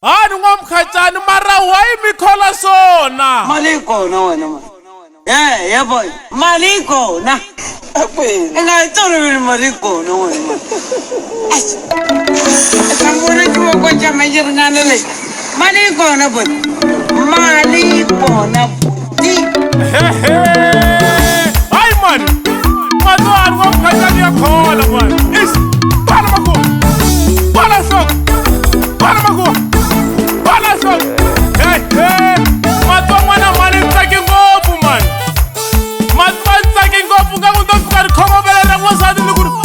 Hani ngomkhatshani mara wayi mikhola sona. Mali kona wena mali. Yeah boy. Mali kona. Engayithola mali kona wena mali. Sangona kiwa kwa chama jiringana le. Mali kona boy. Mali kona buti. Hayi man. Mano hani ngomkhatshani yakhola man. Is bhala mako. Bhala sok. Bhala mako. Bhala sok. Hey. Matongwana mani tsaki ngopfu man. Matwa tsaki ngopfu nga ku to fika ri khomovelela n'wansati ni ku ri ku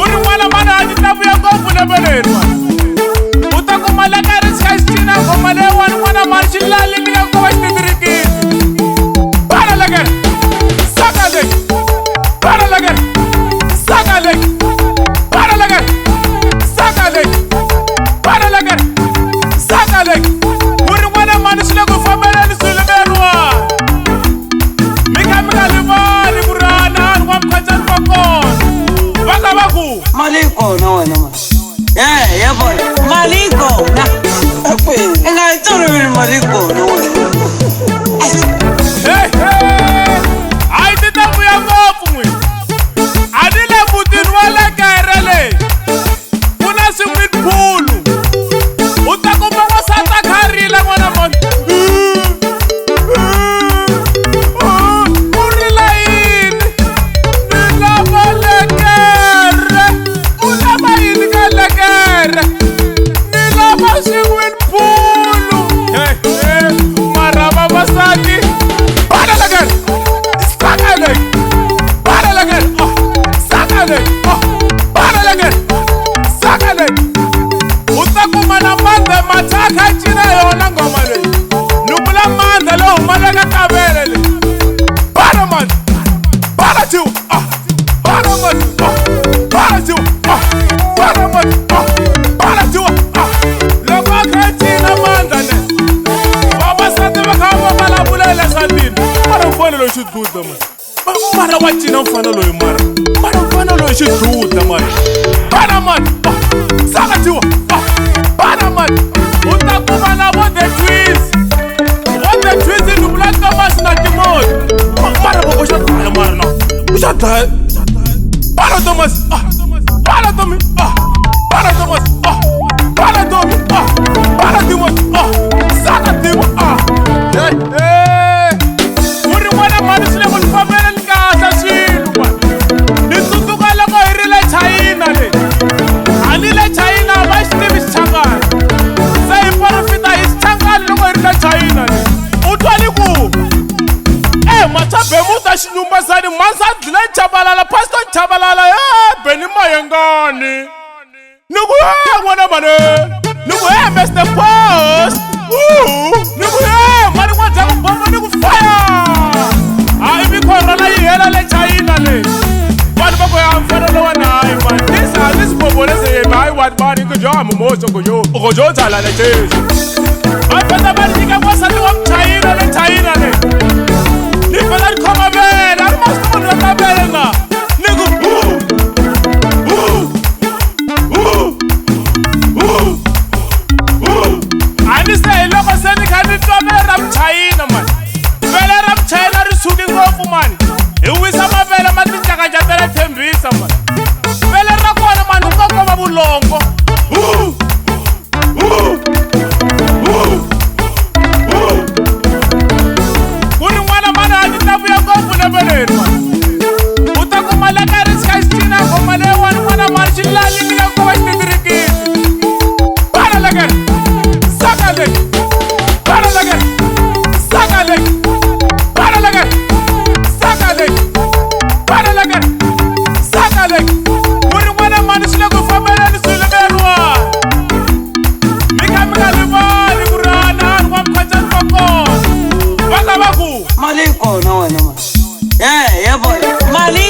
ri n'wana mani a ti ta vuya ngopfu lembeleri mani. U ta kuma leka ri tshika xicina ngoma leyiwani n'wana mani xi lalini ya kova xititirikini. Bhala lekere. Saka leyi. Bhala lekere. Saka leyi. Bhala lekere. Saka leyi. Bhala lekere. Saka leyi. Ku ri n'wana mani swi le ku fambeleni swilo leriwani. Mi kha mi nga livali ku ri hanani n'wamukhatshani va kona. Va ka va ku. Mali kona wena mali. Yeah boy. Mali kona. Engayithola mali kona wena. Hayi ti ta vuya ngopfu n'wina. A ni le mutini wa le kere leyi ku na swimming pool. U ta kuma n'wansati a kharile n'wana mani. U rila yini? Ni lava lekere. U lava yini ka lekere? Ni lava swimming pool. Mara vavasati. Bhala lekere. Saka leyi. Bhala lekere. Saka leyi. Bhala lekere. Saka leyi. U ta kuma na mandza matha a kha a cina yona ngoma leyi. Ni vula mandza lowu humaleka kavele leyi. Bhala mani. Bhala jiwa. Bhala mani. Bhala jiwa. Bhala mani. Bhala jiwa. Loko a kha a cina mandza leyi. Vavasati va kha va vulavula leswatini. Mara mfana loyi xiduda mani. Mara wa cina mfana loyi mara. Mara mfana loyi xiduda mani. Bhala mani. Saka jiwa. Bhala mani. U ta kuma na vo the twins. Vo the twins ni vula Thomas na Timothy. Mara voko xa dlaya mara na. U xa dlaya. Bhala Thomas. Bhala Tommy. Bhala Thomas. Bhala Tommy. Bhala Timothy. Saka jiwa. Ku ri n'wana mani swi le ku ni fambeleni kahle swilo mani. Ni tsundzuka loko hi ri le China leyi. A ni le China a va xi tivi xichangani. Se hi profita hi xichangani loko hi ri le China leyi. U twa ni ku Machabemuta xinyumbasani Mansandile Chabalala Pastor Chabalala Benny Mayengani. Ni ku n'wana mani. Ni ku Mr. Post. Ni ku mani n'wa dya ku bomba ni ku fire. Hayi mikhorona yi hela le China leyi. Vanhu va ku ya mfanelo wa nayi mani. Ni sibobole se yemi hayi wani mani ku jo amumoso ku jo thala le Jesu. Va feta va nyika n'wansati wa Muchayina le China leyi. Ni fela ni khoma vele. A ri ma swi tiva ni ta vele na. Ni ku a ni se hi loko se ni kha ni twa vele ra Muchayina mani. Vele ra Muchayina ri suki ngopfu mani. Hi wisa mavele ma tincakacatela Thembisa mani. Vele ra kona mani u nga koma vulongo. Ku ri n'wana mani a ti ta vuya ngopfu lembeleri mani. U ta kuma leka ri tshika xicina ngoma leyiwani n'wana mani xi lalini ya kova xititirikini. Bhala lekere. Saka leyi. Bhala lekere. Saka leyi. Bhala lekere. Saka leyi. Bhala lekere. Saka leyi. Ku ri n'wana mani swi le ku fambeleni swilo leriwani. Mi kha mi nga livali ku ri hanani n'wamukhatshani va kona. Va ka va ku. Mali kona wena mali. Yeah boy. Mali